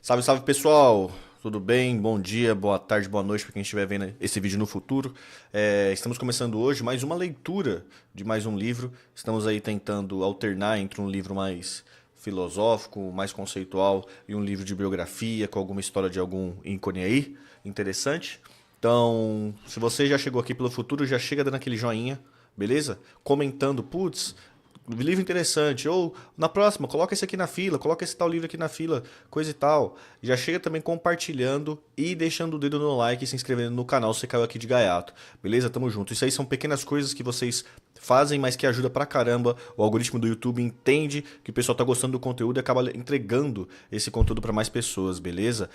Salve, salve pessoal! Tudo bem? Bom dia, boa tarde, boa noite para quem estiver vendo esse vídeo no futuro. Estamos começando hoje mais uma leitura de mais um livro. Estamos aí tentando alternar entre um livro mais filosófico, mais conceitual e um livro de biografia com alguma história de algum ícone aí interessante. Então, se você já chegou aqui pelo futuro, já chega dando aquele joinha, beleza? Comentando, putz, livro interessante. Ou na próxima, coloca esse aqui na fila, coloca esse tal livro aqui na fila, coisa e tal. Já chega também compartilhando e deixando o dedo no like e se inscrevendo no canal se você caiu aqui de gaiato. Beleza? Tamo junto. Isso aí são pequenas coisas que vocês fazem, mas que ajuda pra caramba. O algoritmo do YouTube entende que o pessoal tá gostando do conteúdo e acaba entregando esse conteúdo pra mais pessoas, beleza?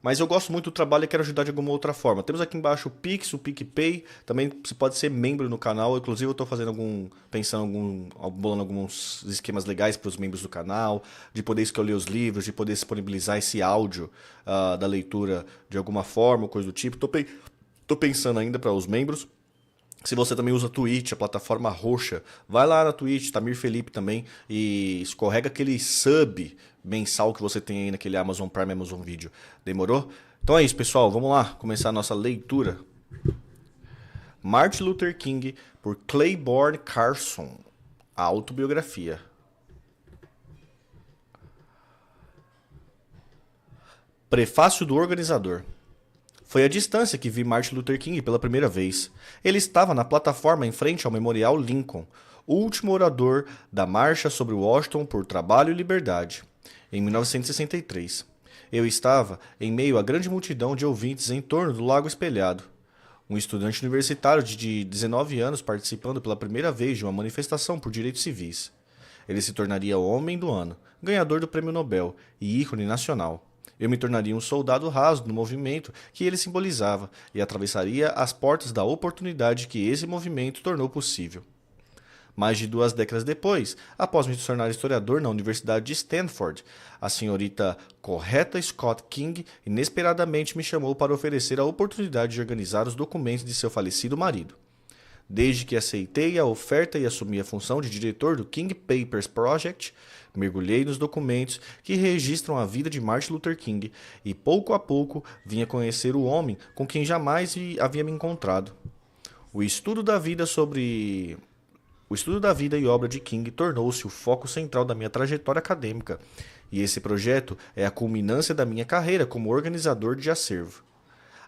Mas eu gosto muito do trabalho e quero ajudar de alguma outra forma. Temos aqui embaixo o Pix, o PicPay. Também você pode ser membro no canal. Inclusive eu estou fazendo bolando alguns esquemas legais para os membros do canal, de poder escolher os livros, de poder disponibilizar esse áudio da leitura de alguma forma, coisa do tipo. Tô pensando ainda para os membros. Se você também usa Twitch, a plataforma roxa, vai lá na Twitch, Tamir Felipe também, e escorrega aquele sub mensal que você tem aí naquele Amazon Prime, Amazon Video. Demorou? Então é isso, pessoal. Vamos lá começar a nossa leitura. Martin Luther King, por Claiborne Carson. A autobiografia. Prefácio do organizador. Foi à distância que vi Martin Luther King pela primeira vez. Ele estava na plataforma em frente ao Memorial Lincoln, o último orador da Marcha sobre Washington por Trabalho e Liberdade, em 1963. Eu estava em meio à grande multidão de ouvintes em torno do Lago Espelhado. Um estudante universitário de 19 anos participando pela primeira vez de uma manifestação por direitos civis. Ele se tornaria o Homem do Ano, ganhador do Prêmio Nobel e ícone nacional. Eu me tornaria um soldado raso no movimento que ele simbolizava e atravessaria as portas da oportunidade que esse movimento tornou possível. Mais de 2 décadas depois, após me tornar historiador na Universidade de Stanford, a senhorita Coretta Scott King inesperadamente me chamou para oferecer a oportunidade de organizar os documentos de seu falecido marido. Desde que aceitei a oferta e assumi a função de diretor do King Papers Project, mergulhei nos documentos que registram a vida de Martin Luther King e pouco a pouco vinha conhecer o homem com quem jamais havia me encontrado. O estudo da vida e obra de King tornou-se o foco central da minha trajetória acadêmica, e esse projeto é a culminância da minha carreira como organizador de acervo.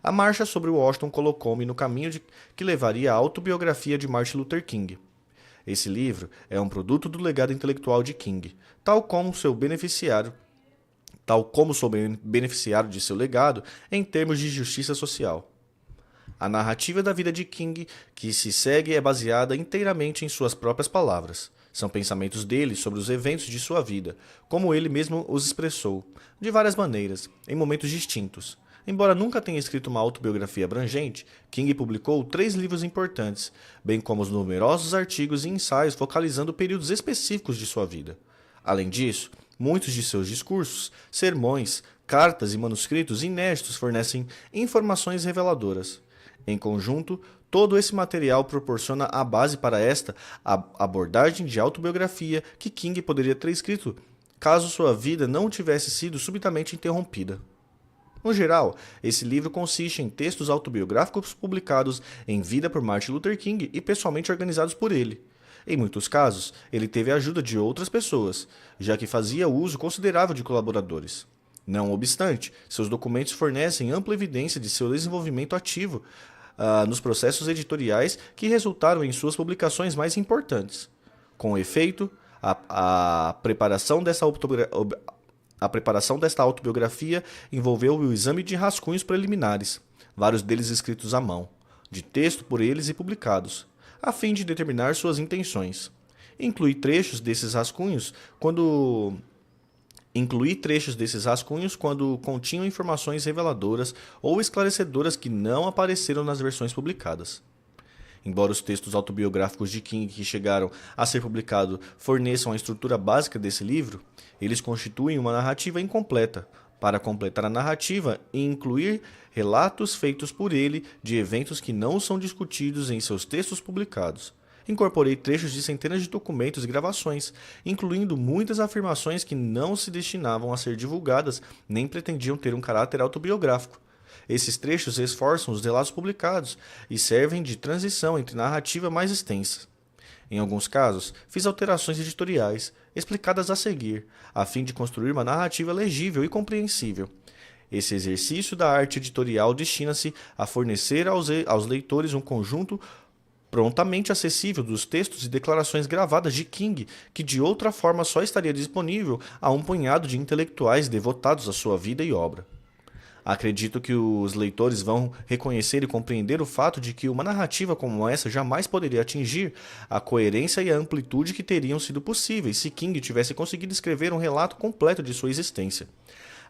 A marcha sobre Washington colocou-me no caminho que levaria à autobiografia de Martin Luther King. Esse livro é um produto do legado intelectual de King, tal como sou beneficiário de seu legado em termos de justiça social. A narrativa da vida de King que se segue é baseada inteiramente em suas próprias palavras. São pensamentos dele sobre os eventos de sua vida, como ele mesmo os expressou, de várias maneiras, em momentos distintos. Embora nunca tenha escrito uma autobiografia abrangente, King publicou 3 livros importantes, bem como os numerosos artigos e ensaios focalizando períodos específicos de sua vida. Além disso, muitos de seus discursos, sermões, cartas e manuscritos inéditos fornecem informações reveladoras. Em conjunto, todo esse material proporciona a base para esta abordagem de autobiografia que King poderia ter escrito caso sua vida não tivesse sido subitamente interrompida. No geral, esse livro consiste em textos autobiográficos publicados em vida por Martin Luther King e pessoalmente organizados por ele. Em muitos casos, ele teve a ajuda de outras pessoas, já que fazia uso considerável de colaboradores. Não obstante, seus documentos fornecem ampla evidência de seu desenvolvimento ativo nos processos editoriais que resultaram em suas publicações mais importantes. Com efeito, a preparação desta autobiografia envolveu o exame de rascunhos preliminares, vários deles escritos à mão, de texto por eles e publicados, a fim de determinar suas intenções. Incluí trechos desses rascunhos quando continham informações reveladoras ou esclarecedoras que não apareceram nas versões publicadas. Embora os textos autobiográficos de King que chegaram a ser publicados forneçam a estrutura básica desse livro, eles constituem uma narrativa incompleta, para completar a narrativa e incluir relatos feitos por ele de eventos que não são discutidos em seus textos publicados. incorporei trechos de centenas de documentos e gravações, incluindo muitas afirmações que não se destinavam a ser divulgadas nem pretendiam ter um caráter autobiográfico. Esses trechos reforçam os relatos publicados e servem de transição entre narrativa mais extensa. Em alguns casos, fiz alterações editoriais, explicadas a seguir, a fim de construir uma narrativa legível e compreensível. Esse exercício da arte editorial destina-se a fornecer aos leitores um conjunto prontamente acessível dos textos e declarações gravadas de King, que de outra forma só estaria disponível a um punhado de intelectuais devotados à sua vida e obra. Acredito que os leitores vão reconhecer e compreender o fato de que uma narrativa como essa jamais poderia atingir a coerência e a amplitude que teriam sido possíveis se King tivesse conseguido escrever um relato completo de sua existência.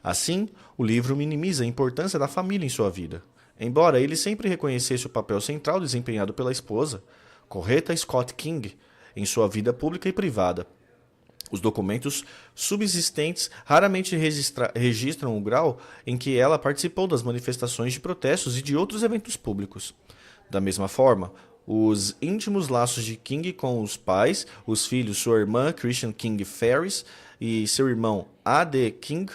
Assim, o livro minimiza a importância da família em sua vida. Embora ele sempre reconhecesse o papel central desempenhado pela esposa, Coretta Scott King, em sua vida pública e privada, os documentos subsistentes raramente registram o grau em que ela participou das manifestações de protestos e de outros eventos públicos. Da mesma forma, os íntimos laços de King com os pais, os filhos, sua irmã Christian King Ferris e seu irmão A.D. King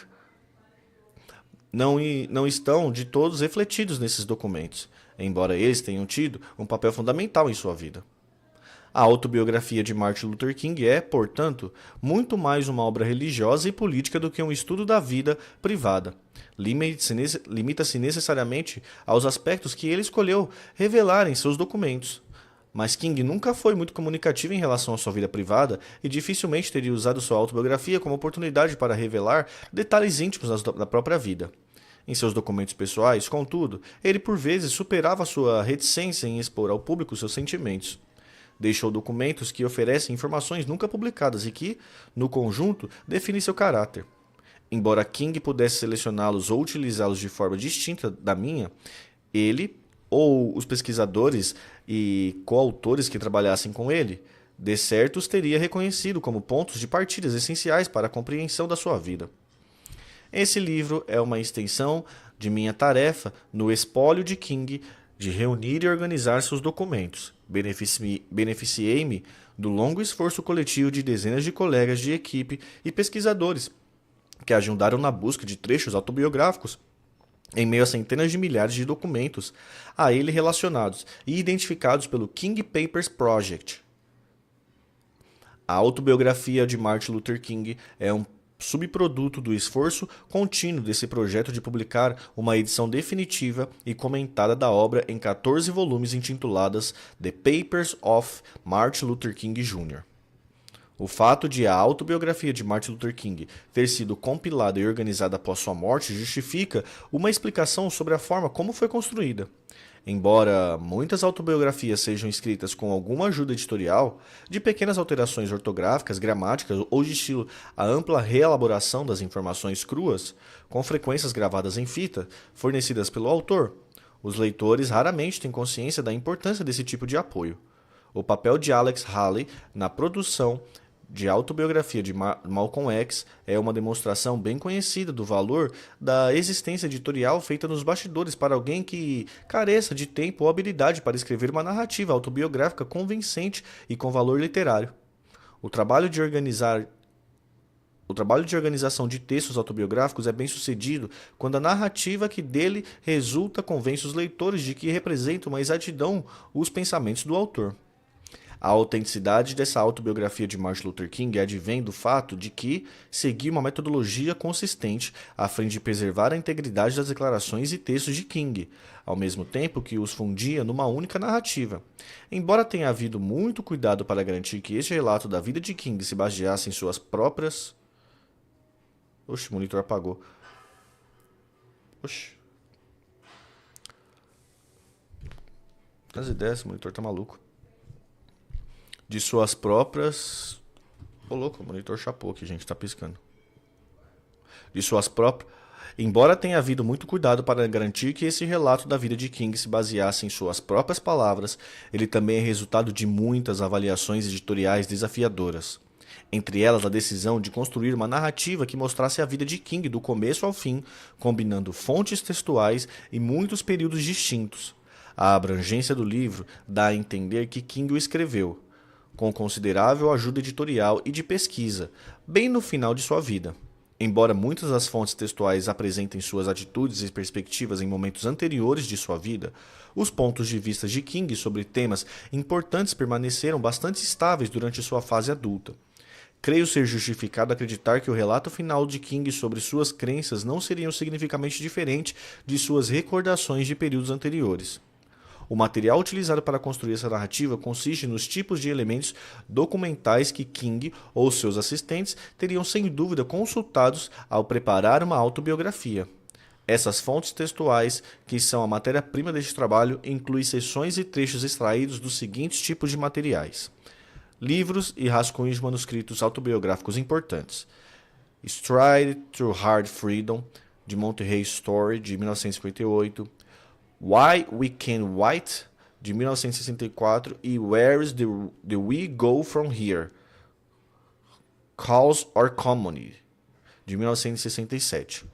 não estão de todos refletidos nesses documentos, embora eles tenham tido um papel fundamental em sua vida. A autobiografia de Martin Luther King é, portanto, muito mais uma obra religiosa e política do que um estudo da vida privada. Limita-se necessariamente aos aspectos que ele escolheu revelar em seus documentos. Mas King nunca foi muito comunicativo em relação à sua vida privada e dificilmente teria usado sua autobiografia como oportunidade para revelar detalhes íntimos da própria vida. Em seus documentos pessoais, contudo, ele por vezes superava sua reticência em expor ao público seus sentimentos. Deixou documentos que oferecem informações nunca publicadas e que, no conjunto, definem seu caráter. Embora King pudesse selecioná-los ou utilizá-los de forma distinta da minha, ele, ou os pesquisadores e coautores que trabalhassem com ele, de certo os teria reconhecido como pontos de partida essenciais para a compreensão da sua vida. Esse livro é uma extensão de minha tarefa no espólio de King de reunir e organizar seus documentos. Beneficiei-me do longo esforço coletivo de dezenas de colegas de equipe e pesquisadores que ajudaram na busca de trechos autobiográficos em meio a centenas de milhares de documentos a ele relacionados e identificados pelo King Papers Project. A autobiografia de Martin Luther King é um subproduto do esforço contínuo desse projeto de publicar uma edição definitiva e comentada da obra em 14 volumes intituladas The Papers of Martin Luther King Jr. O fato de a autobiografia de Martin Luther King ter sido compilada e organizada após sua morte justifica uma explicação sobre a forma como foi construída. Embora muitas autobiografias sejam escritas com alguma ajuda editorial, de pequenas alterações ortográficas, gramáticas ou de estilo a ampla reelaboração das informações cruas, com frequências gravadas em fita, fornecidas pelo autor, os leitores raramente têm consciência da importância desse tipo de apoio. O papel de Alex Haley na produção de autobiografia de Malcolm X é uma demonstração bem conhecida do valor da existência editorial feita nos bastidores para alguém que careça de tempo ou habilidade para escrever uma narrativa autobiográfica convincente e com valor literário. O trabalho de organização de textos autobiográficos é bem sucedido quando a narrativa que dele resulta convence os leitores de que representa uma exatidão os pensamentos do autor. A autenticidade dessa autobiografia de Martin Luther King advém do fato de que seguiu uma metodologia consistente a fim de preservar a integridade das declarações e textos de King, ao mesmo tempo que os fundia numa única narrativa. Embora tenha havido muito cuidado para garantir que este relato da vida de King se baseasse em suas próprias... Oxe, o monitor apagou. Oxe. As ideias, o monitor tá maluco. De suas próprias... Ô, louco, o monitor chapou aqui, gente, tá piscando. De suas próprias... Embora tenha havido muito cuidado para garantir que esse relato da vida de King se baseasse em suas próprias palavras, ele também é resultado de muitas avaliações editoriais desafiadoras. Entre elas, a decisão de construir uma narrativa que mostrasse a vida de King do começo ao fim, combinando fontes textuais e muitos períodos distintos. A abrangência do livro dá a entender que King o escreveu, com considerável ajuda editorial e de pesquisa, bem no final de sua vida. Embora muitas das fontes textuais apresentem suas atitudes e perspectivas em momentos anteriores de sua vida, os pontos de vista de King sobre temas importantes permaneceram bastante estáveis durante sua fase adulta. Creio ser justificado acreditar que o relato final de King sobre suas crenças não seria significativamente diferente de suas recordações de períodos anteriores. O material utilizado para construir essa narrativa consiste nos tipos de elementos documentais que King ou seus assistentes teriam sem dúvida consultados ao preparar uma autobiografia. Essas fontes textuais, que são a matéria-prima deste trabalho, incluem seções e trechos extraídos dos seguintes tipos de materiais: livros e rascunhos de manuscritos autobiográficos importantes. Stride to Hard Freedom, de Monterey Story, de 1958. Why We Can't Wait, de 1964. E Where's the We Go From Here? Cause or Commune, de 1967.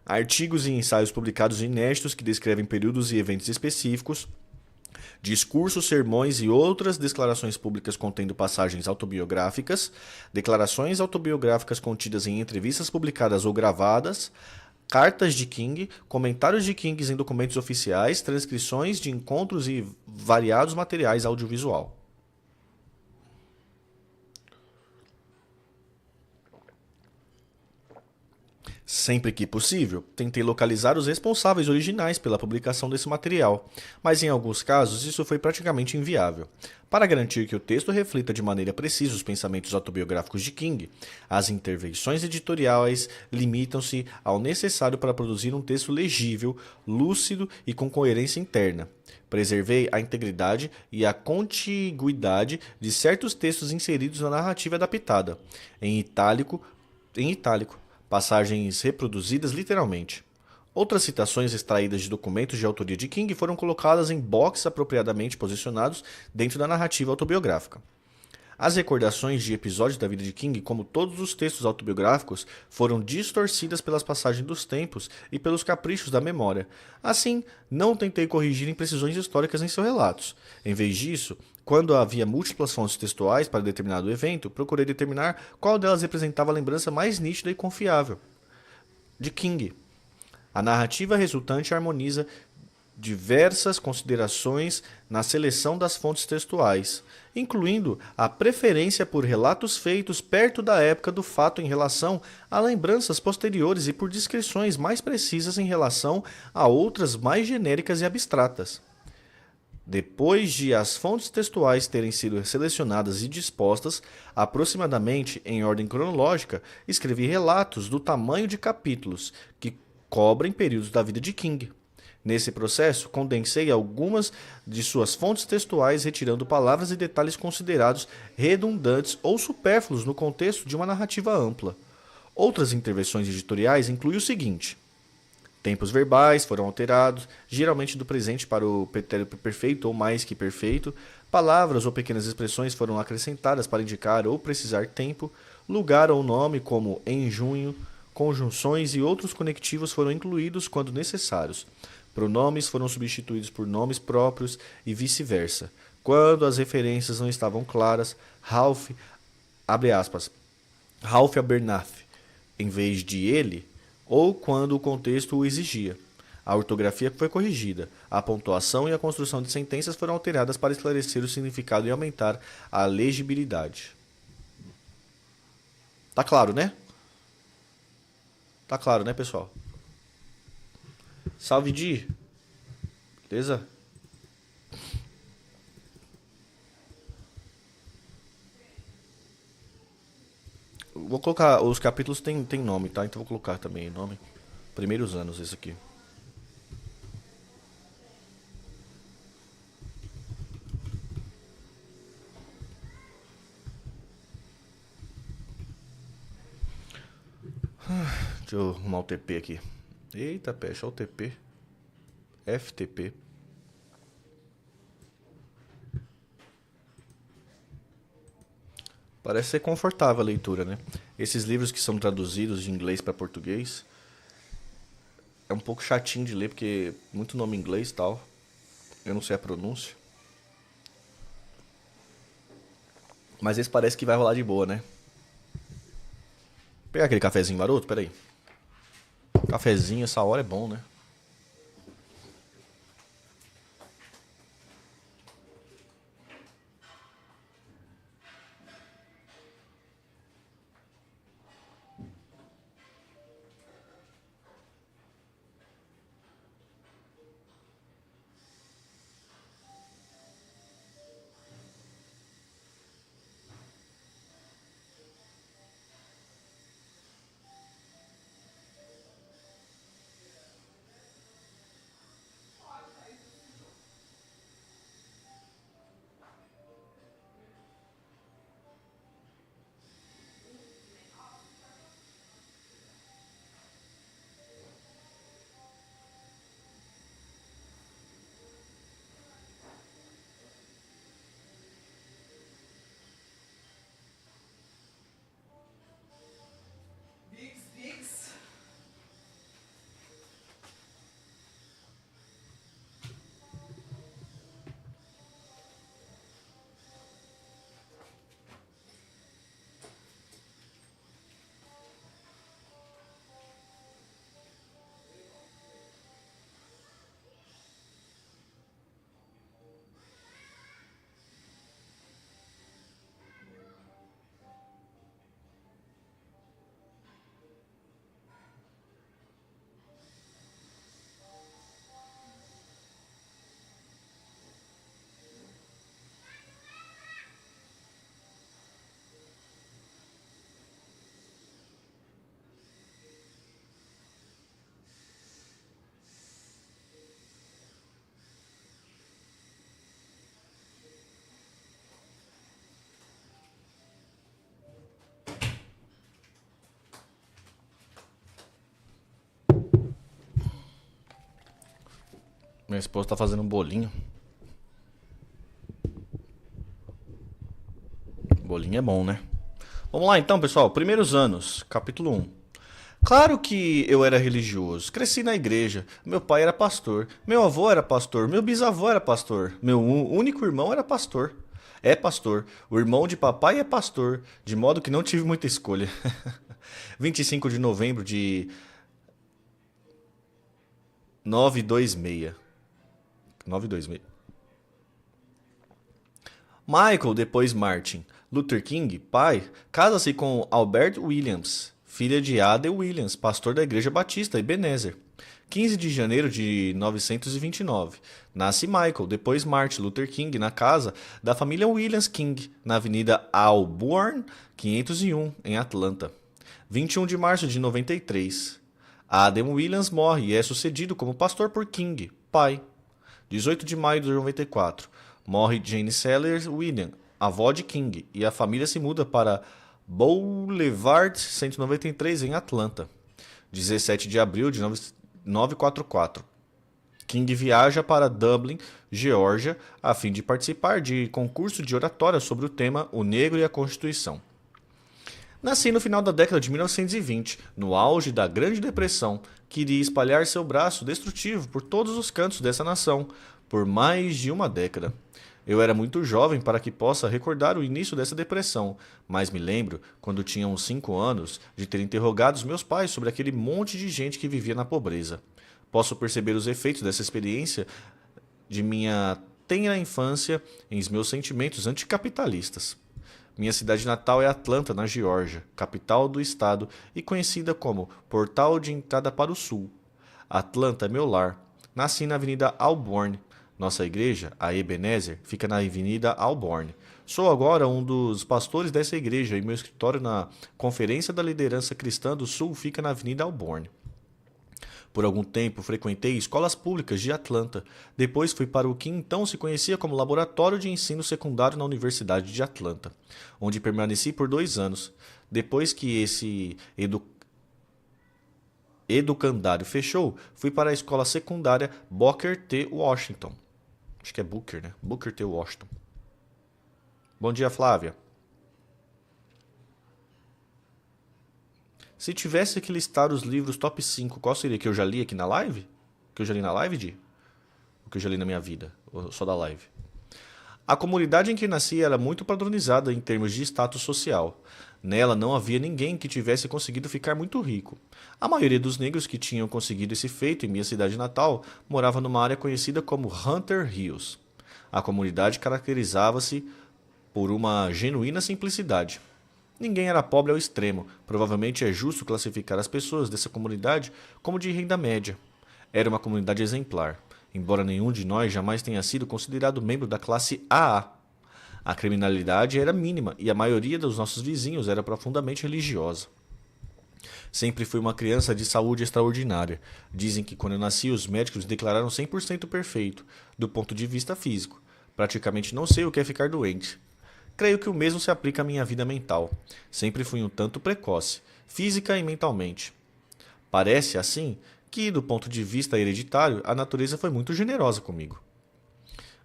Artigos e ensaios publicados inéditos que descrevem períodos e eventos específicos, discursos, sermões e outras declarações públicas contendo passagens autobiográficas, declarações autobiográficas contidas em entrevistas publicadas ou gravadas, cartas de King, comentários de King em documentos oficiais, transcrições de encontros e variados materiais audiovisual. Sempre que possível, tentei localizar os responsáveis originais pela publicação desse material, mas em alguns casos isso foi praticamente inviável. Para garantir que o texto reflita de maneira precisa os pensamentos autobiográficos de King, as intervenções editoriais limitam-se ao necessário para produzir um texto legível, lúcido e com coerência interna. Preservei a integridade e a contiguidade de certos textos inseridos na narrativa adaptada, em itálico, passagens reproduzidas literalmente. Outras citações extraídas de documentos de autoria de King foram colocadas em boxes apropriadamente posicionados dentro da narrativa autobiográfica. As recordações de episódios da vida de King, como todos os textos autobiográficos, foram distorcidas pelas passagens dos tempos e pelos caprichos da memória. Assim, não tentei corrigir imprecisões históricas em seus relatos. Em vez disso, quando havia múltiplas fontes textuais para determinado evento, procurei determinar qual delas representava a lembrança mais nítida e confiável de King. A narrativa resultante harmoniza diversas considerações na seleção das fontes textuais, incluindo a preferência por relatos feitos perto da época do fato em relação a lembranças posteriores e por descrições mais precisas em relação a outras mais genéricas e abstratas. Depois de as fontes textuais terem sido selecionadas e dispostas, aproximadamente em ordem cronológica, escrevi relatos do tamanho de capítulos que cobrem períodos da vida de King. Nesse processo, condensei algumas de suas fontes textuais, retirando palavras e detalhes considerados redundantes ou supérfluos no contexto de uma narrativa ampla. Outras intervenções editoriais incluem o seguinte: tempos verbais foram alterados, geralmente do presente para o pretérito perfeito ou mais que perfeito. Palavras ou pequenas expressões foram acrescentadas para indicar ou precisar tempo. Lugar ou nome, como em junho. Conjunções e outros conectivos foram incluídos quando necessários. Pronomes foram substituídos por nomes próprios e vice-versa. Quando as referências não estavam claras, Ralph, abre aspas, Ralph Abernathy, em vez de ele, ou quando o contexto o exigia. A ortografia foi corrigida, a pontuação e a construção de sentenças foram alteradas para esclarecer o significado e aumentar a legibilidade. Tá claro, né? Tá claro, né, pessoal? Salve, Di. Beleza? Vou colocar, os capítulos tem nome, tá? Então vou colocar também nome. Primeiros anos, esse aqui. Deixa eu arrumar o TP aqui. Eita, pecha, olha o TP. FTP. Parece ser confortável a leitura, né? Esses livros que são traduzidos de inglês para português é um pouco chatinho de ler porque muito nome em inglês e tal. Eu não sei a pronúncia. Mas esse parece que vai rolar de boa, né? Vou pegar aquele cafezinho maroto, peraí. Cafezinho, essa hora é bom, né? Minha esposa tá fazendo um bolinho. Bolinho é bom, né? Vamos lá então, pessoal. Primeiros anos, capítulo 1. Claro que eu era religioso. Cresci na igreja. Meu pai era pastor. Meu avô era pastor. Meu bisavô era pastor. Meu único irmão era pastor. É pastor. O irmão de papai é pastor. De modo que não tive muita escolha. 25 de novembro de 926. 926. Michael, depois Martin. Luther King, pai, casa-se com Albert Williams, filha de Ada Williams, pastor da Igreja Batista Ebenezer. 15 de janeiro de 929. Nasce Michael, depois Martin Luther King, na casa da família Williams King, na Avenida Auburn, 501, em Atlanta. 21 de março de 93. Adam Williams morre e é sucedido como pastor por King, pai. 18 de maio de 94. Morre Jane Sellers Williams, avó de King, e a família se muda para Boulevard 193 em Atlanta. 17 de abril de 944. King viaja para Dublin, Geórgia, a fim de participar de concurso de oratória sobre o tema O Negro e a Constituição. Nasci no final da década de 1920, no auge da Grande Depressão, que iria espalhar seu braço destrutivo por todos os cantos dessa nação, por mais de uma década. Eu era muito jovem para que possa recordar o início dessa depressão, mas me lembro, quando tinha uns 5 anos, de ter interrogado os meus pais sobre aquele monte de gente que vivia na pobreza. Posso perceber os efeitos dessa experiência de minha tenra infância em meus sentimentos anticapitalistas. Minha cidade natal é Atlanta, na Geórgia, capital do estado e conhecida como Portal de Entrada para o Sul. Atlanta é meu lar. Nasci na Avenida Auburn. Nossa igreja, a Ebenezer, fica na Avenida Auburn. Sou agora um dos pastores dessa igreja e meu escritório na Conferência da Liderança Cristã do Sul fica na Avenida Auburn. Por algum tempo frequentei escolas públicas de Atlanta. Depois fui para o que então se conhecia como Laboratório de Ensino Secundário na Universidade de Atlanta, onde permaneci por 2 anos. Depois que esse educandário fechou, fui para a escola secundária Booker T. Washington. Acho que é Booker, né? Booker T. Washington. Bom dia, Flávia. Se tivesse que listar os livros top 5, qual seria? Que eu já li aqui na live? Que eu já li na live, Di? O que eu já li na minha vida? Ou só da live? A comunidade em que nasci era muito padronizada em termos de status social. Nela não havia ninguém que tivesse conseguido ficar muito rico. A maioria dos negros que tinham conseguido esse feito em minha cidade natal morava numa área conhecida como Hunter Hills. A comunidade caracterizava-se por uma genuína simplicidade. Ninguém era pobre ao extremo. Provavelmente é justo classificar as pessoas dessa comunidade como de renda média. Era uma comunidade exemplar, embora nenhum de nós jamais tenha sido considerado membro da classe AA. A criminalidade era mínima e a maioria dos nossos vizinhos era profundamente religiosa. Sempre fui uma criança de saúde extraordinária. Dizem que quando eu nasci os médicos me declararam 100% perfeito, do ponto de vista físico. Praticamente não sei o que é ficar doente. Creio que o mesmo se aplica à minha vida mental. Sempre fui um tanto precoce, física e mentalmente. Parece, assim, que, do ponto de vista hereditário, a natureza foi muito generosa comigo.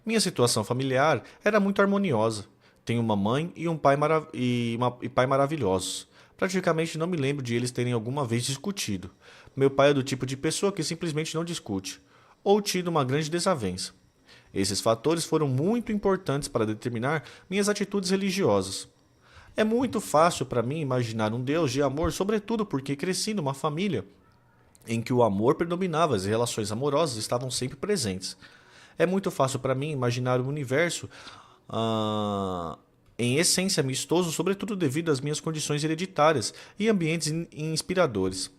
Minha situação familiar era muito harmoniosa. Tenho uma mãe e um pai, e pai maravilhosos. Praticamente não me lembro de eles terem alguma vez discutido. Meu pai é do tipo de pessoa que simplesmente não discute, ou tido uma grande desavença. Esses fatores foram muito importantes para determinar minhas atitudes religiosas. É muito fácil para mim imaginar um Deus de amor, sobretudo porque cresci numa família em que o amor predominava, as relações amorosas estavam sempre presentes. É muito fácil para mim imaginar um universo ah, em essência amistoso, sobretudo devido às minhas condições hereditárias e ambientes inspiradores.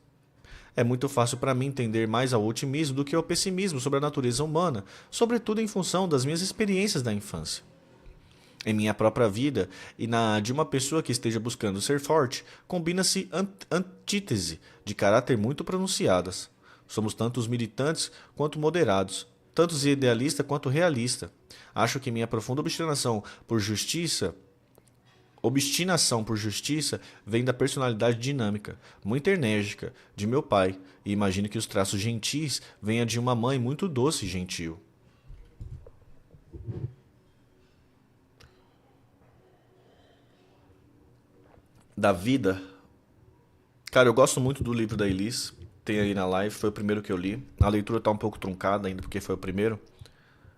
É muito fácil para mim entender mais ao otimismo do que ao pessimismo sobre a natureza humana, sobretudo em função das minhas experiências da infância. Em minha própria vida e na de uma pessoa que esteja buscando ser forte, combina-se antítese de caráter muito pronunciadas. Somos tanto os militantes quanto moderados, tanto os idealista quanto realista. Acho que minha profunda obstinação por justiça vem da personalidade dinâmica, muito enérgica, de meu pai, e imagino que os traços gentis venham de uma mãe muito doce e gentil. Da vida. Cara, eu gosto muito do livro da Elis. Tem aí na live, foi o primeiro que eu li. A leitura tá um pouco truncada ainda porque foi o primeiro.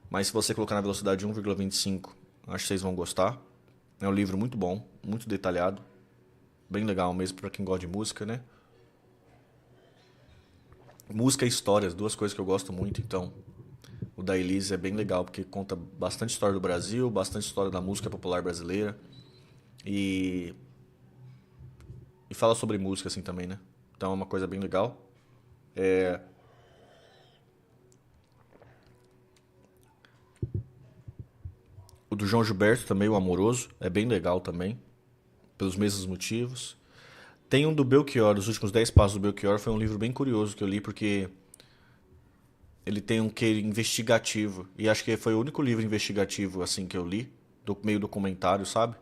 Mas se você colocar na velocidade 1,25, acho que vocês vão gostar. É um livro muito bom, muito detalhado. Bem legal mesmo pra quem gosta de música, né? Música e histórias, duas coisas que eu gosto muito, então. O da Elis é bem legal porque conta bastante história do Brasil, bastante história da música popular brasileira. E E fala sobre música assim também, né? Então é uma coisa bem legal. É, o do João Gilberto também, o Amoroso, é bem legal também, pelos mesmos motivos. Tem um do Belchior, Os Últimos 10 Passos do Belchior, foi um livro bem curioso que eu li porque ele tem um quê investigativo. E acho que foi o único livro investigativo assim que eu li, do meio documentário, sabe?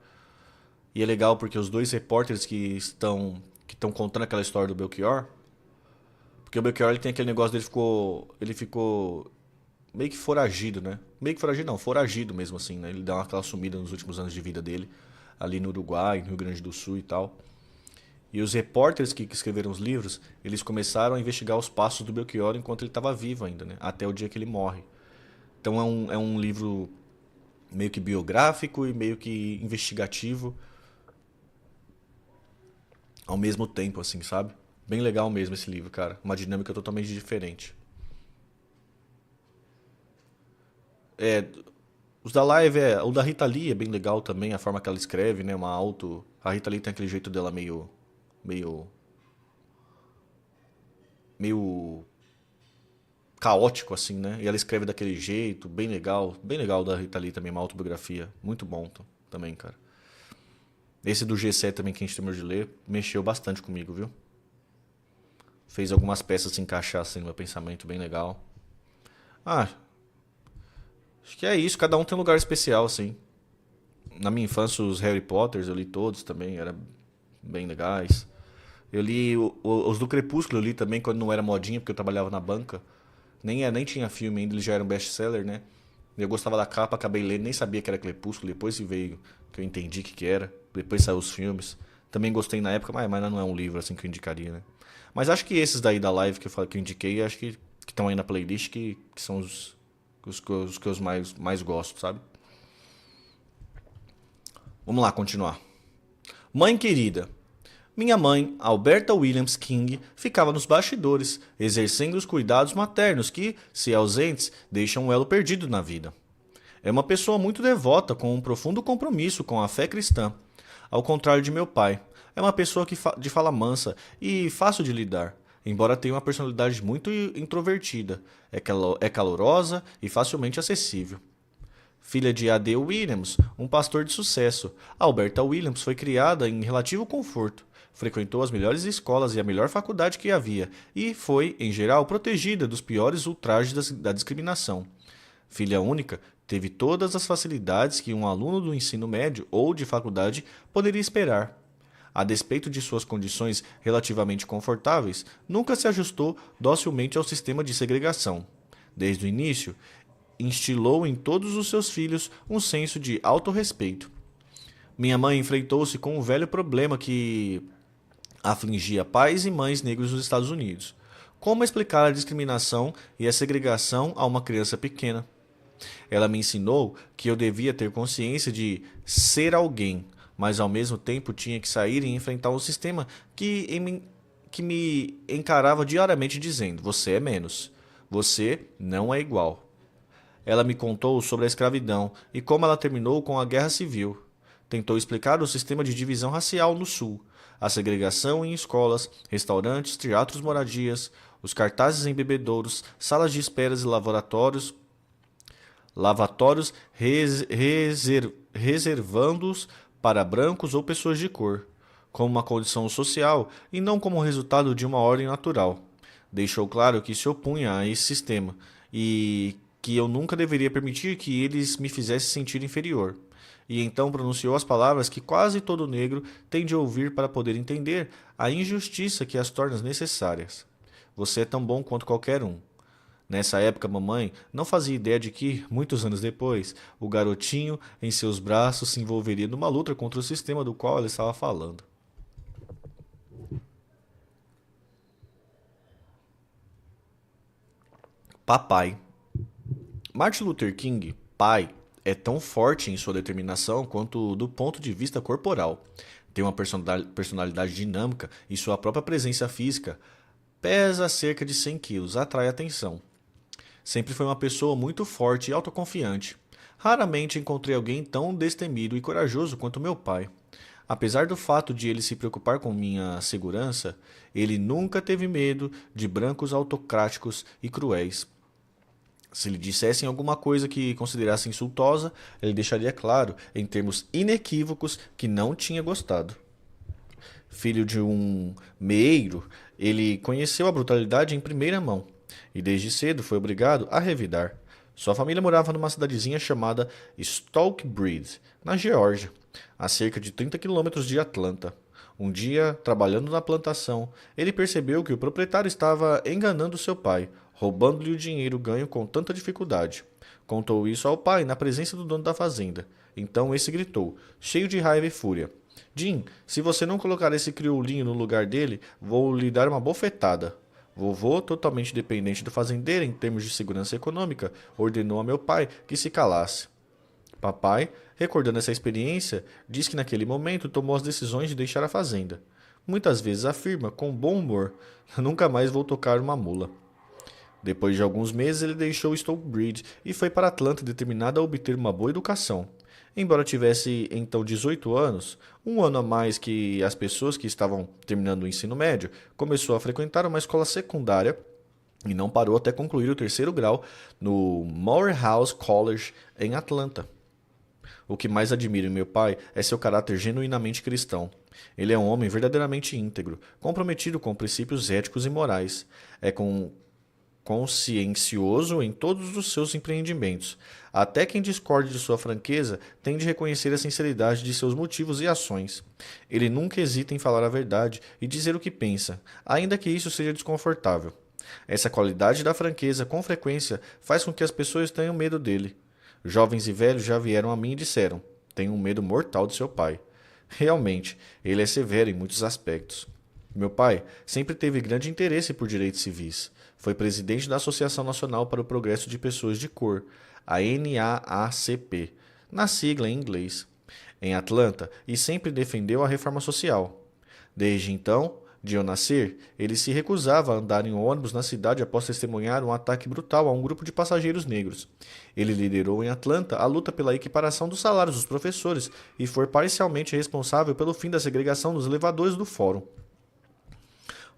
E é legal porque os dois repórteres que estão contando aquela história do Belchior, porque o Belchior ele tem aquele negócio dele ficou meio que foragido, né? Meio que foragido não, foragido mesmo assim, né? Ele dá aquela sumida nos últimos anos de vida dele, ali no Uruguai, no Rio Grande do Sul e tal. E os repórteres que escreveram os livros, eles começaram a investigar os passos do Belchior enquanto ele estava vivo ainda, né? Até o dia que ele morre. Então é um livro meio que biográfico e meio que investigativo ao mesmo tempo, assim, sabe? Bem legal mesmo esse livro, cara. Uma dinâmica totalmente diferente. É, os da live o da Rita Lee é bem legal também, a forma que ela escreve, né? A Rita Lee tem aquele jeito dela meio, meio caótico assim, né? E ela escreve daquele jeito, bem legal da Rita Lee também, uma autobiografia, muito bom também, cara. Esse do G7 também que a gente terminou de ler, mexeu bastante comigo, viu? Fez algumas peças se encaixar assim no meu pensamento, bem legal. Ah, acho que é isso, cada um tem um lugar especial, assim. Na minha infância, os Harry Potters eu li todos também, eram bem legais. Eu li os do Crepúsculo, eu li também quando não era modinha, porque eu trabalhava na banca. Nem tinha filme ainda, ele já era um best-seller, né? Eu gostava da capa, acabei lendo, nem sabia que era Crepúsculo, depois que veio que eu entendi o que era. Depois saiu os filmes. Também gostei na época, mas não é um livro assim que eu indicaria, né? Mas acho que esses daí da live que eu indiquei, acho que estão aí na playlist, que são os que eu mais gosto, sabe? Vamos lá continuar. Mãe querida. Minha mãe, Alberta Williams King, ficava nos bastidores, exercendo os cuidados maternos que, se ausentes, deixam um elo perdido na vida. É uma pessoa muito devota, com um profundo compromisso com a fé cristã. Ao contrário de meu pai, é uma pessoa de fala mansa e fácil de lidar, embora tenha uma personalidade muito introvertida. É calorosa e facilmente acessível. Filha de A.D. Williams, um pastor de sucesso, Alberta Williams foi criada em relativo conforto. Frequentou as melhores escolas e a melhor faculdade que havia e foi, em geral, protegida dos piores ultrajes da discriminação. Filha única, teve todas as facilidades que um aluno do ensino médio ou de faculdade poderia esperar. A despeito de suas condições relativamente confortáveis, nunca se ajustou docilmente ao sistema de segregação. Desde o início, instilou em todos os seus filhos um senso de autorrespeito. Minha mãe enfrentou-se com um velho problema que afligia pais e mães negros nos Estados Unidos. Como explicar a discriminação e a segregação a uma criança pequena? Ela me ensinou que eu devia ter consciência de ser alguém, mas ao mesmo tempo tinha que sair e enfrentar um sistema que me encarava diariamente dizendo: você é menos, você não é igual. Ela me contou sobre a escravidão e como ela terminou com a Guerra Civil. Tentou explicar o sistema de divisão racial no Sul, a segregação em escolas, restaurantes, teatros, moradias, os cartazes em bebedouros, salas de esperas e lavatórios reservando-os para brancos ou pessoas de cor, como uma condição social e não como resultado de uma ordem natural. Deixou claro que se opunha a esse sistema e que eu nunca deveria permitir que eles me fizessem sentir inferior. E então pronunciou as palavras que quase todo negro tem de ouvir para poder entender a injustiça que as torna necessárias. Você é tão bom quanto qualquer um. Nessa época, mamãe não fazia ideia de que, muitos anos depois, o garotinho em seus braços se envolveria numa luta contra o sistema do qual ela estava falando. Papai. Martin Luther King, pai, é tão forte em sua determinação quanto do ponto de vista corporal. Tem uma personalidade dinâmica e sua própria presença física pesa cerca de 100 quilos, atrai atenção. Sempre foi uma pessoa muito forte e autoconfiante. Raramente encontrei alguém tão destemido e corajoso quanto meu pai. Apesar do fato de ele se preocupar com minha segurança, ele nunca teve medo de brancos autocráticos e cruéis. Se lhe dissessem alguma coisa que considerasse insultosa, ele deixaria claro, em termos inequívocos, que não tinha gostado. Filho de um meeiro, ele conheceu a brutalidade em primeira mão e desde cedo foi obrigado a revidar. Sua família morava numa cidadezinha chamada Stalkbridge, na Geórgia, a cerca de 30 quilômetros de Atlanta. Um dia, trabalhando na plantação, ele percebeu que o proprietário estava enganando seu pai, roubando-lhe o dinheiro ganho com tanta dificuldade. Contou isso ao pai na presença do dono da fazenda. Então esse gritou, cheio de raiva e fúria: Jim, se você não colocar esse crioulinho no lugar dele, vou lhe dar uma bofetada. Vovô, totalmente dependente do fazendeiro em termos de segurança econômica, ordenou a meu pai que se calasse. Papai, recordando essa experiência, diz que naquele momento tomou as decisões de deixar a fazenda. Muitas vezes afirma, com bom humor, nunca mais vou tocar uma mula. Depois de alguns meses, ele deixou Stonebridge e foi para Atlanta determinado a obter uma boa educação. Embora tivesse então 18 anos, um ano a mais que as pessoas que estavam terminando o ensino médio, começou a frequentar uma escola secundária e não parou até concluir o terceiro grau no Morehouse College em Atlanta. O que mais admiro em meu pai é seu caráter genuinamente cristão. Ele é um homem verdadeiramente íntegro, comprometido com princípios éticos e morais. É consciencioso em todos os seus empreendimentos. Até quem discorde de sua franqueza tem de reconhecer a sinceridade de seus motivos e ações. Ele nunca hesita em falar a verdade e dizer o que pensa, ainda que isso seja desconfortável. Essa qualidade da franqueza com frequência faz com que as pessoas tenham medo dele. Jovens e velhos já vieram a mim e disseram: tenho um medo mortal de seu pai. Realmente, ele é severo em muitos aspectos. Meu pai sempre teve grande interesse por direitos civis. Foi presidente da Associação Nacional para o Progresso de Pessoas de Cor, a NAACP, na sigla em inglês. em Atlanta e sempre defendeu a reforma social. Desde então, de eu nascer, ele se recusava a andar em ônibus na cidade após testemunhar um ataque brutal a um grupo de passageiros negros. Ele liderou em Atlanta a luta pela equiparação dos salários dos professores e foi parcialmente responsável pelo fim da segregação nos elevadores do fórum.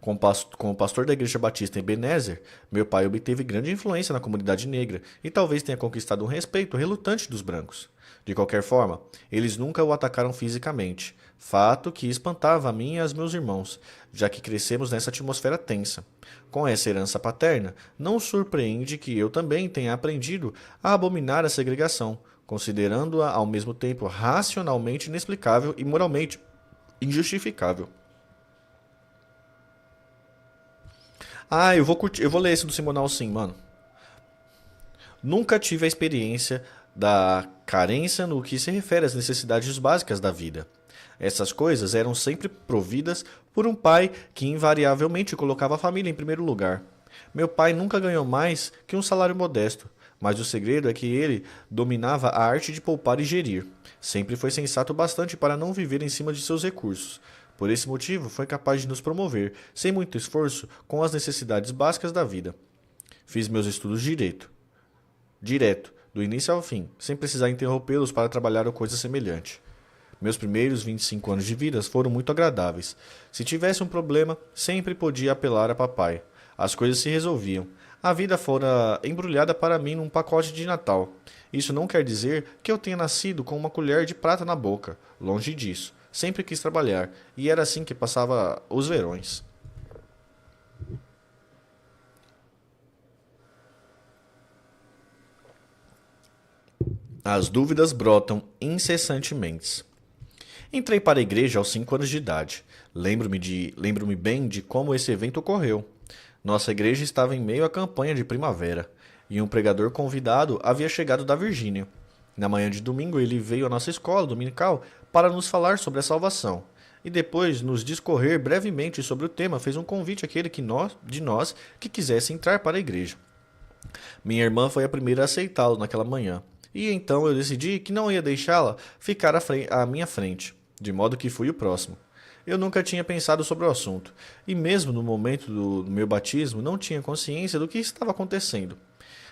Como pastor da Igreja Batista em Ebenezer, meu pai obteve grande influência na comunidade negra e talvez tenha conquistado um respeito relutante dos brancos. De qualquer forma, eles nunca o atacaram fisicamente, fato que espantava a mim e aos meus irmãos, já que crescemos nessa atmosfera tensa. Com essa herança paterna, não surpreende que eu também tenha aprendido a abominar a segregação, considerando-a ao mesmo tempo racionalmente inexplicável e moralmente injustificável. Ah, eu vou ler esse do Simonal sim, mano. Nunca tive a experiência da carência no que se refere às necessidades básicas da vida. Essas coisas eram sempre providas por um pai que invariavelmente colocava a família em primeiro lugar. Meu pai nunca ganhou mais que um salário modesto, mas o segredo é que ele dominava a arte de poupar e gerir. Sempre foi sensato bastante para não viver em cima de seus recursos. Por esse motivo, foi capaz de nos promover, sem muito esforço, com as necessidades básicas da vida. Fiz meus estudos direto, do início ao fim, sem precisar interrompê-los para trabalhar ou coisa semelhante. Meus primeiros 25 anos de vida foram muito agradáveis. Se tivesse um problema, sempre podia apelar a papai. As coisas se resolviam. A vida fora embrulhada para mim num pacote de Natal. Isso não quer dizer que eu tenha nascido com uma colher de prata na boca. Longe disso. Sempre quis trabalhar, e era assim que passava os verões. As dúvidas brotam incessantemente. Entrei para a igreja aos 5 anos de idade. Lembro-me bem de como esse evento ocorreu. Nossa igreja estava em meio à campanha de primavera, e um pregador convidado havia chegado da Virgínia. Na manhã de domingo, ele veio à nossa escola dominical para nos falar sobre a salvação. E depois nos discorrer brevemente sobre o tema, fez um convite àquele de nós que quisesse entrar para a igreja. Minha irmã foi a primeira a aceitá-lo naquela manhã. E então eu decidi que não ia deixá-la ficar à minha frente, de modo que fui o próximo. Eu nunca tinha pensado sobre o assunto, e mesmo no momento do meu batismo não tinha consciência do que estava acontecendo.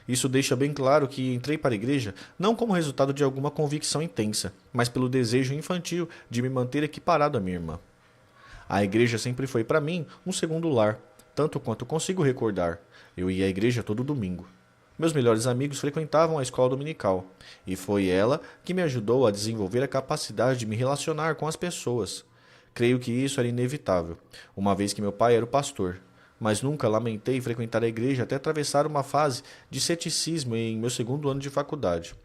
Isso deixa bem claro que entrei para a igreja não como resultado de alguma convicção intensa, mas pelo desejo infantil de me manter equiparado à minha irmã. A igreja sempre foi para mim um segundo lar, tanto quanto consigo recordar. Eu ia à igreja todo domingo. Meus melhores amigos frequentavam a escola dominical, e foi ela que me ajudou a desenvolver a capacidade de me relacionar com as pessoas. Creio que isso era inevitável, uma vez que meu pai era o pastor. Mas nunca lamentei frequentar a igreja até atravessar uma fase de ceticismo em meu segundo ano de faculdade.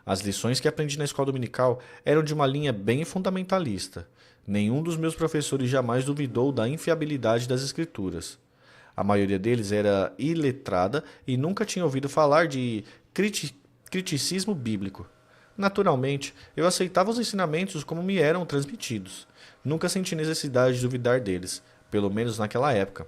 As lições que aprendi na escola dominical eram de uma linha bem fundamentalista. Nenhum dos meus professores jamais duvidou da infiabilidade das escrituras. A maioria deles era iletrada e nunca tinha ouvido falar de criticismo bíblico. Naturalmente, eu aceitava os ensinamentos como me eram transmitidos. Nunca senti necessidade de duvidar deles, pelo menos naquela época.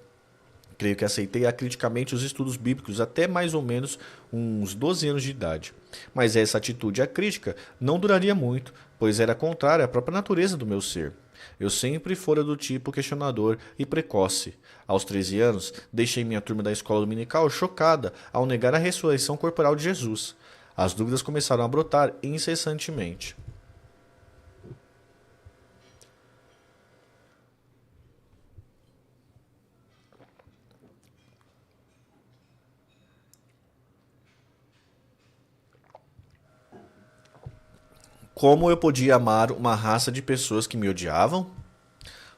Creio que aceitei acriticamente os estudos bíblicos até mais ou menos uns 12 anos de idade. Mas essa atitude acrítica não duraria muito, pois era contrária à própria natureza do meu ser. Eu sempre fora do tipo questionador e precoce. Aos 13 anos, deixei minha turma da escola dominical chocada ao negar a ressurreição corporal de Jesus. As dúvidas começaram a brotar incessantemente. Como eu podia amar uma raça de pessoas que me odiavam?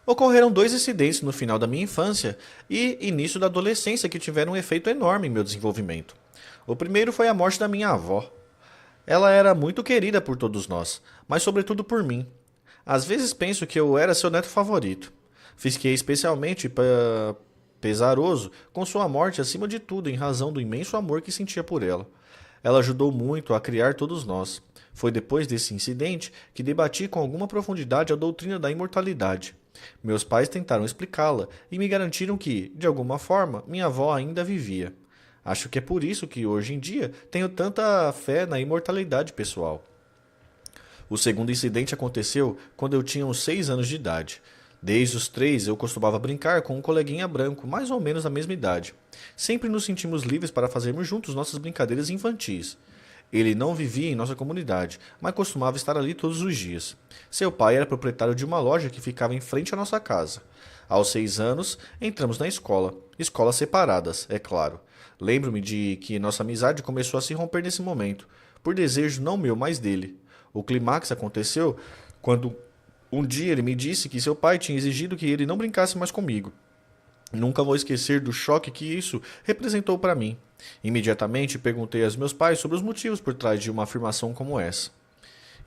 Ocorreram dois incidentes no final da minha infância e início da adolescência que tiveram um efeito enorme em meu desenvolvimento. O primeiro foi a morte da minha avó. Ela era muito querida por todos nós, mas sobretudo por mim. Às vezes penso que eu era seu neto favorito. Fiquei especialmente pesaroso com sua morte acima de tudo em razão do imenso amor que sentia por ela. Ela ajudou muito a criar todos nós. Foi depois desse incidente que debati com alguma profundidade a doutrina da imortalidade. Meus pais tentaram explicá-la e me garantiram que, de alguma forma, minha avó ainda vivia. Acho que é por isso que hoje em dia tenho tanta fé na imortalidade pessoal. O segundo incidente aconteceu quando eu tinha uns 6 anos de idade. Desde os 3 eu costumava brincar com um coleguinha branco, mais ou menos da mesma idade. Sempre nos sentimos livres para fazermos juntos nossas brincadeiras infantis. Ele não vivia em nossa comunidade, mas costumava estar ali todos os dias. Seu pai era proprietário de uma loja que ficava em frente à nossa casa. Aos 6 anos, entramos na escola. Escolas separadas, é claro. Lembro-me de que nossa amizade começou a se romper nesse momento, por desejo não meu, mas dele. O clímax aconteceu quando um dia ele me disse que seu pai tinha exigido que ele não brincasse mais comigo. Nunca vou esquecer do choque que isso representou para mim. Imediatamente perguntei aos meus pais sobre os motivos por trás de uma afirmação como essa.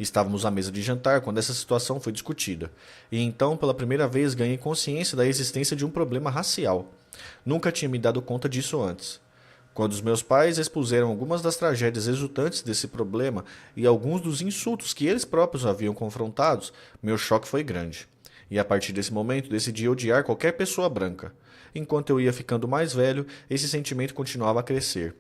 Estávamos à mesa de jantar quando essa situação foi discutida, e então pela primeira vez ganhei consciência da existência de um problema racial. Nunca tinha me dado conta disso antes. Quando os meus pais expuseram algumas das tragédias resultantes desse problema e alguns dos insultos que eles próprios haviam confrontados, meu choque foi grande. E a partir desse momento decidi odiar qualquer pessoa branca. Enquanto eu ia ficando mais velho, esse sentimento continuava a crescer.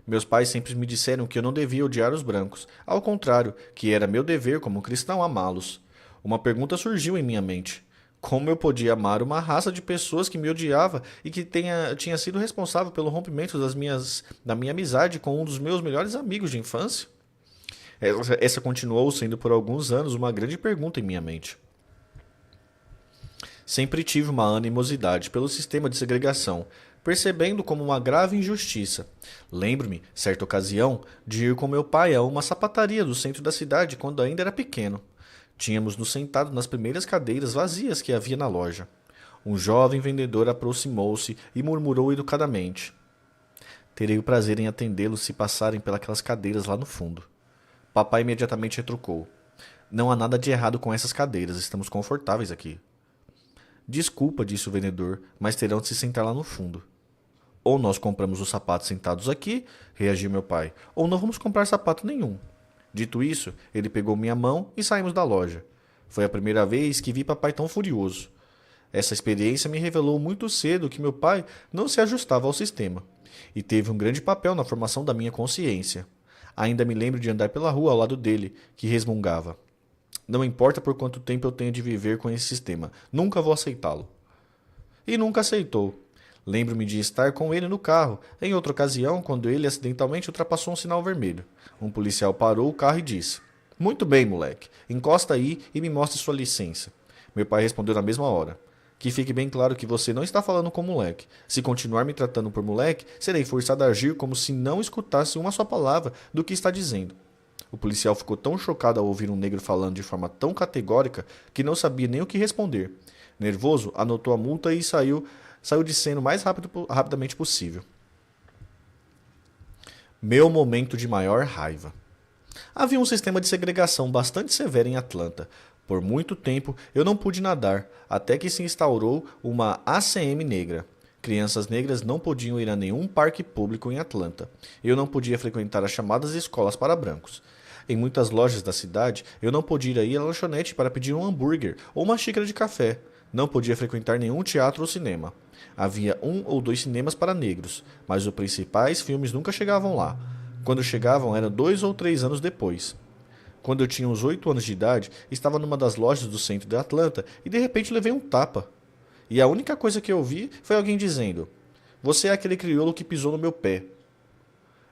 Meus pais sempre me disseram que eu não devia odiar os brancos, ao contrário, que era meu dever como cristão amá-los. Uma pergunta surgiu em minha mente. Como eu podia amar uma raça de pessoas que me odiava e que tinha sido responsável pelo rompimento da minha amizade com um dos meus melhores amigos de infância? Essa continuou sendo por alguns anos uma grande pergunta em minha mente. Sempre tive uma animosidade pelo sistema de segregação, percebendo como uma grave injustiça. Lembro-me, certa ocasião, de ir com meu pai a uma sapataria do centro da cidade quando ainda era pequeno. Tínhamos nos sentado nas primeiras cadeiras vazias que havia na loja. Um jovem vendedor aproximou-se e murmurou educadamente: "Terei o prazer em atendê-los se passarem pelas cadeiras lá no fundo." Papai imediatamente retrucou: "Não há nada de errado com essas cadeiras, estamos confortáveis aqui." "Desculpa", disse o vendedor, "mas terão de se sentar lá no fundo." "Ou nós compramos os sapatos sentados aqui", reagiu meu pai, "ou não vamos comprar sapato nenhum." Dito isso, ele pegou minha mão e saímos da loja. Foi a primeira vez que vi papai tão furioso. Essa experiência me revelou muito cedo que meu pai não se ajustava ao sistema, e teve um grande papel na formação da minha consciência. Ainda me lembro de andar pela rua ao lado dele, que resmungava: "Não importa por quanto tempo eu tenho de viver com esse sistema, nunca vou aceitá-lo." E nunca aceitou. Lembro-me de estar com ele no carro, em outra ocasião, quando ele acidentalmente ultrapassou um sinal vermelho. Um policial parou o carro e disse: "Muito bem, moleque, encosta aí e me mostre sua licença." Meu pai respondeu na mesma hora: "Que fique bem claro que você não está falando com moleque. Se continuar me tratando por moleque, serei forçado a agir como se não escutasse uma só palavra do que está dizendo." O policial ficou tão chocado ao ouvir um negro falando de forma tão categórica que não sabia nem o que responder. Nervoso, anotou a multa e saiu de cena o mais rapidamente possível. Meu momento de maior raiva. Havia um sistema de segregação bastante severo em Atlanta. Por muito tempo eu não pude nadar, até que se instaurou uma ACM negra. Crianças negras não podiam ir a nenhum parque público em Atlanta. Eu não podia frequentar as chamadas escolas para brancos. Em muitas lojas da cidade, eu não podia ir à lanchonete para pedir um hambúrguer ou uma xícara de café. Não podia frequentar nenhum teatro ou cinema. Havia 1 ou 2 cinemas para negros, mas os principais filmes nunca chegavam lá. Quando chegavam, era 2 ou 3 anos depois. Quando eu tinha uns 8 anos de idade, estava numa das lojas do centro de Atlanta e de repente levei um tapa. E a única coisa que eu ouvi foi alguém dizendo: "Você é aquele crioulo que pisou no meu pé."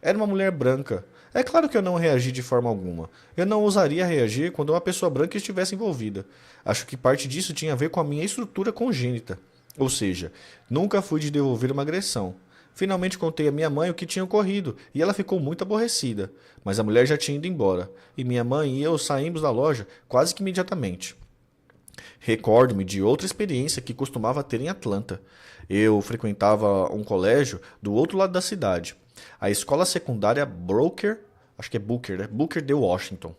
Era uma mulher branca. É claro que eu não reagi de forma alguma. Eu não ousaria reagir quando uma pessoa branca estivesse envolvida. Acho que parte disso tinha a ver com a minha estrutura congênita. Ou seja, nunca fui de devolver uma agressão. Finalmente contei a minha mãe o que tinha ocorrido e ela ficou muito aborrecida. Mas a mulher já tinha ido embora. E minha mãe e eu saímos da loja quase que imediatamente. Recordo-me de outra experiência que costumava ter em Atlanta. Eu frequentava um colégio do outro lado da cidade. A escola secundária Booker de Washington.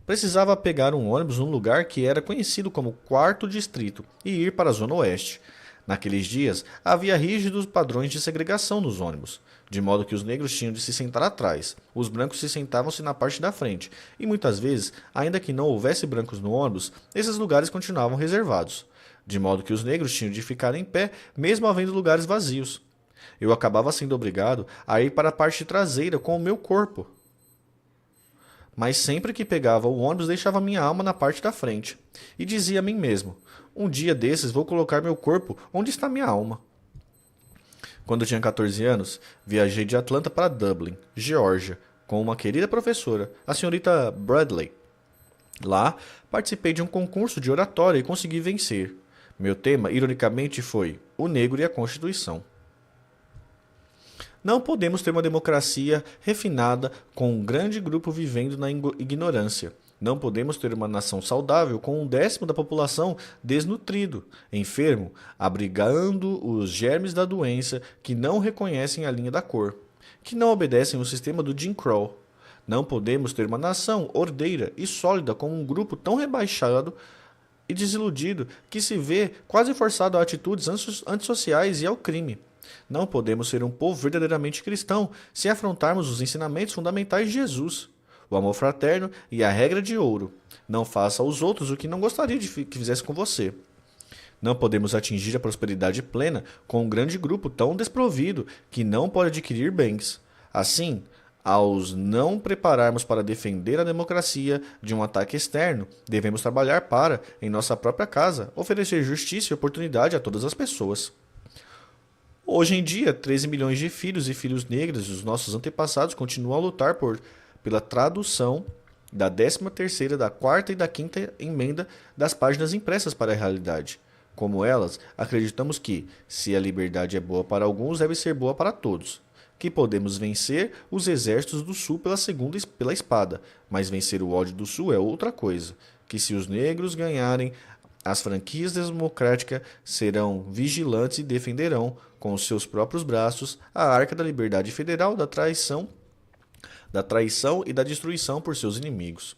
Precisava pegar um ônibus num lugar que era conhecido como Quarto Distrito e ir para a Zona Oeste. Naqueles dias, havia rígidos padrões de segregação nos ônibus, de modo que os negros tinham de se sentar atrás, os brancos se sentavam-se na parte da frente, e muitas vezes, ainda que não houvesse brancos no ônibus, esses lugares continuavam reservados, de modo que os negros tinham de ficar em pé, mesmo havendo lugares vazios. Eu acabava sendo obrigado a ir para a parte traseira com o meu corpo. mas sempre que pegava o ônibus deixava minha alma na parte da frente. E dizia a mim mesmo: um dia desses vou colocar meu corpo onde está minha alma. Quando eu tinha 14 anos, viajei de Atlanta para Dublin, Geórgia, com uma querida professora, a senhorita Bradley. Lá, participei de um concurso de oratória e consegui vencer. Meu tema, ironicamente, foi o negro e a Constituição. Não podemos ter uma democracia refinada com um grande grupo vivendo na ignorância. Não podemos ter uma nação saudável com um décimo da população desnutrido, enfermo, abrigando os germes da doença que não reconhecem a linha da cor, que não obedecem ao sistema do Jim Crow. Não podemos ter uma nação ordeira e sólida com um grupo tão rebaixado e desiludido que se vê quase forçado a atitudes antissociais e ao crime. Não podemos ser um povo verdadeiramente cristão se afrontarmos os ensinamentos fundamentais de Jesus, o amor fraterno e a regra de ouro. Não faça aos outros o que não gostaria que fizesse com você. Não podemos atingir a prosperidade plena com um grande grupo tão desprovido que não pode adquirir bens. Assim, aos não prepararmos para defender a democracia de um ataque externo, devemos trabalhar para, em nossa própria casa, oferecer justiça e oportunidade a todas as pessoas. Hoje em dia, 13 milhões de filhos e filhas negras dos nossos antepassados continuam a lutar pela tradução da 13ª, da 4ª e da 5ª emenda das páginas impressas para a realidade. Como elas, acreditamos que, se a liberdade é boa para alguns, deve ser boa para todos. Que podemos vencer os exércitos do Sul pela espada, mas vencer o ódio do Sul é outra coisa. Que se os negros ganharem as franquias democráticas, serão vigilantes e defenderão, com os seus próprios braços, a arca da liberdade federal da traição e da destruição por seus inimigos.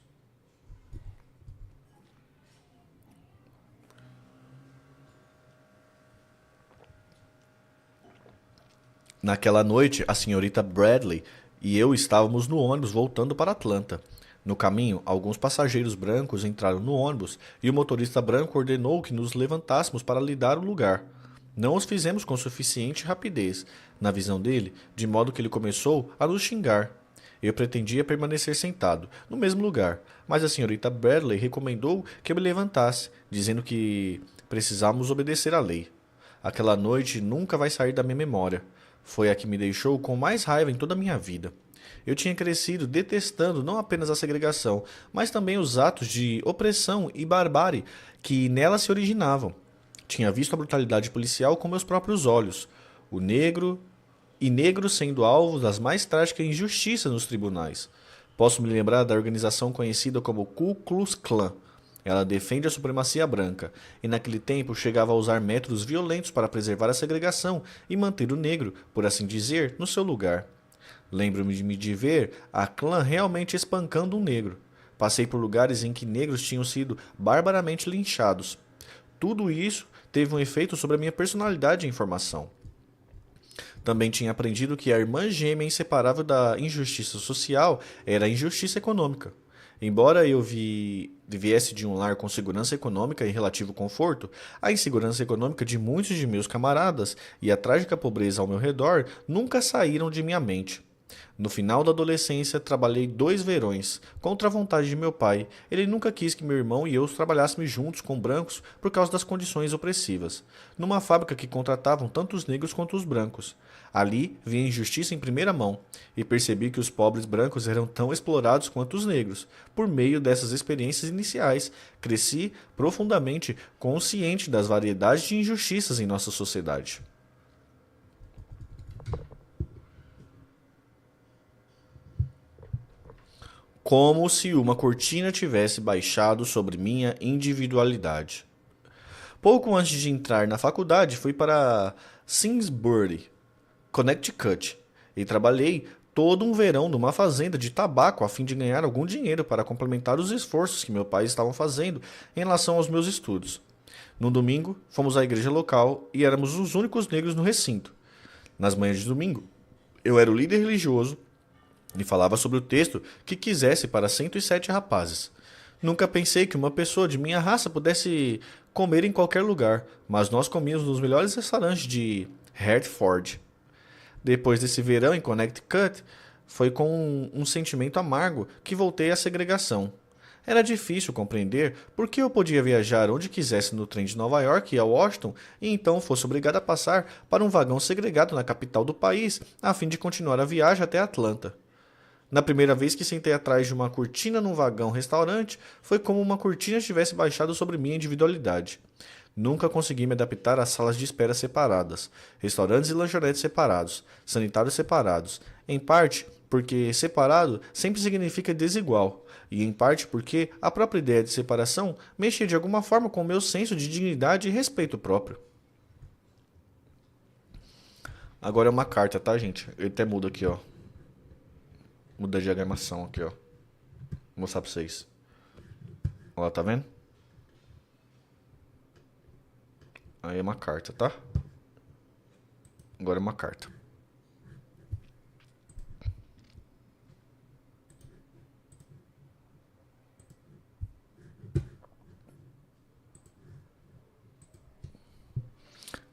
Naquela noite, a senhorita Bradley e eu estávamos no ônibus voltando para Atlanta. No caminho, alguns passageiros brancos entraram no ônibus e o motorista branco ordenou que nos levantássemos para lhe dar o lugar. Não os fizemos com suficiente rapidez, na visão dele, de modo que ele começou a nos xingar. Eu pretendia permanecer sentado, no mesmo lugar, mas a senhorita Bradley recomendou que eu me levantasse, dizendo que precisávamos obedecer à lei. Aquela noite nunca vai sair da minha memória. Foi a que me deixou com mais raiva em toda a minha vida. Eu tinha crescido detestando não apenas a segregação, mas também os atos de opressão e barbárie que nela se originavam. Tinha visto a brutalidade policial com meus próprios olhos, o negro e negros sendo alvos das mais trágicas injustiças nos tribunais. Posso me lembrar da organização conhecida como Ku Klux Klan. Ela defende a supremacia branca, e naquele tempo chegava a usar métodos violentos para preservar a segregação e manter o negro, por assim dizer, no seu lugar. Lembro-me de ver a clã realmente espancando um negro. Passei por lugares em que negros tinham sido barbaramente linchados. Tudo isso teve um efeito sobre a minha personalidade e informação. Também tinha aprendido que a irmã gêmea inseparável da injustiça social era a injustiça econômica. Embora eu viesse de um lar com segurança econômica e relativo conforto, a insegurança econômica de muitos de meus camaradas e a trágica pobreza ao meu redor nunca saíram de minha mente. No final da adolescência, trabalhei 2 verões, contra a vontade de meu pai. Ele nunca quis que meu irmão e eu trabalhássemos juntos com brancos por causa das condições opressivas, numa fábrica que contratavam tanto os negros quanto os brancos. Ali vi a injustiça em primeira mão, e percebi que os pobres brancos eram tão explorados quanto os negros. Por meio dessas experiências iniciais, cresci profundamente consciente das variedades de injustiças em nossa sociedade. Como se uma cortina tivesse baixado sobre minha individualidade. Pouco antes de entrar na faculdade, fui para Simsbury, Connecticut, e trabalhei todo um verão numa fazenda de tabaco a fim de ganhar algum dinheiro para complementar os esforços que meu pai estava fazendo em relação aos meus estudos. No domingo, fomos à igreja local e éramos os únicos negros no recinto. Nas manhãs de domingo, eu era o líder religioso e falava sobre o texto que quisesse para 107 rapazes. Nunca pensei que uma pessoa de minha raça pudesse comer em qualquer lugar, mas nós comíamos nos melhores restaurantes de Hertford. Depois desse verão em Connecticut, Foi com um sentimento amargo que voltei à segregação. Era difícil compreender por que eu podia viajar onde quisesse no trem de Nova York a Washington e então fosse obrigado a passar para um vagão segregado na capital do país a fim de continuar a viagem até Atlanta. Na primeira vez que sentei atrás de uma cortina num vagão-restaurante, foi como uma cortina tivesse baixado sobre minha individualidade. Nunca consegui me adaptar às salas de espera separadas, restaurantes e lanchonetes separados, sanitários separados, em parte porque separado sempre significa desigual, e em parte porque a própria ideia de separação mexia de alguma forma com o meu senso de dignidade e respeito próprio. Agora é uma carta, tá, gente? Ele até muda aqui, ó. Muda de diagramação aqui, ó. Vou mostrar pra vocês. Olha lá, tá vendo? Aí é uma carta, tá? Agora é uma carta.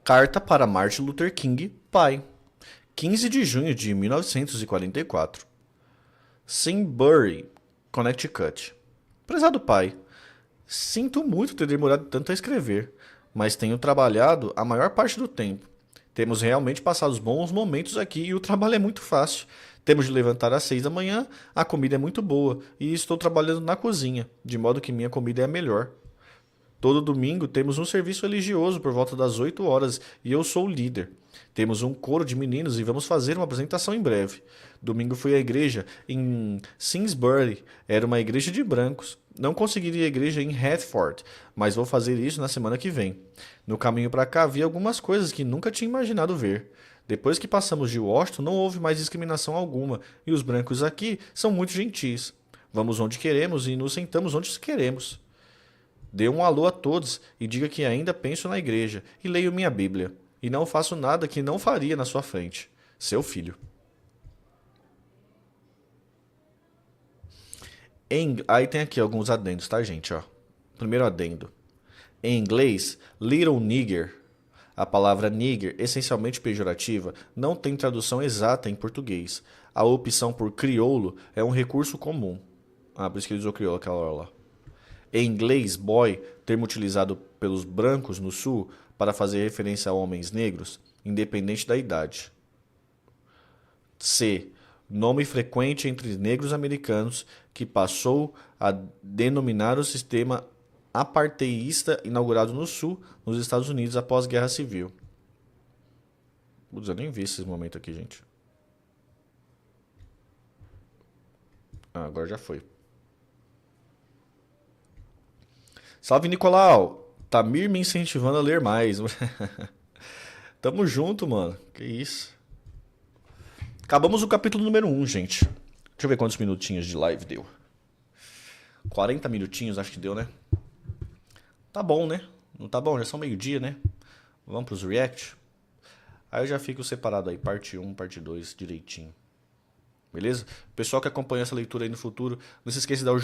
Carta para Martin Luther King, pai. 15 de junho de 1944. Simsbury, Connecticut. Prezado pai, sinto muito ter demorado tanto a escrever, mas tenho trabalhado a maior parte do tempo. Temos realmente passado bons momentos aqui e o trabalho é muito fácil. Temos de levantar às 6 da manhã, a comida é muito boa e estou trabalhando na cozinha, de modo que minha comida é a melhor. Todo domingo temos um serviço religioso por volta das 8 horas e eu sou o líder. Temos um coro de meninos e vamos fazer uma apresentação em breve. Domingo fui à igreja em Simsbury, era uma igreja de brancos. Não consegui ir à igreja em Hatford, mas vou fazer isso na semana que vem. No caminho para cá vi algumas coisas que nunca tinha imaginado ver. Depois que passamos de Washington, não houve mais discriminação alguma e os brancos aqui são muito gentis. Vamos onde queremos e nos sentamos onde queremos. Dê um alô a todos e diga que ainda penso na igreja e leio minha Bíblia. E não faço nada que não faria na sua frente. Seu filho. Aí tem aqui alguns adendos, tá, gente? Ó. Primeiro adendo. Em inglês, little nigger. A palavra nigger, essencialmente pejorativa, não tem tradução exata em português. A opção por crioulo é um recurso comum. Ah, por isso que ele usou crioulo aquela hora lá. Em inglês, boy, termo utilizado pelos brancos no sul para fazer referência a homens negros, independente da idade. C. Nome frequente entre negros americanos que passou a denominar o sistema apartheidista inaugurado no sul, nos Estados Unidos após a Guerra Civil. Putz, eu nem vi esse momento aqui, gente. Ah, agora já foi. Salve, Nicolau! Tamir me incentivando a ler mais. Tamo junto, mano. Que isso. Acabamos o capítulo número 1, gente. Deixa eu ver quantos minutinhos de live deu. 40 minutinhos, acho que deu, né? Tá bom, né? Não tá bom? Já são meio-dia, né? Vamos pros react? Aí eu já fico separado aí, parte 1, parte 2, direitinho. Beleza? Pessoal que acompanha essa leitura aí no futuro, não se esqueça de dar o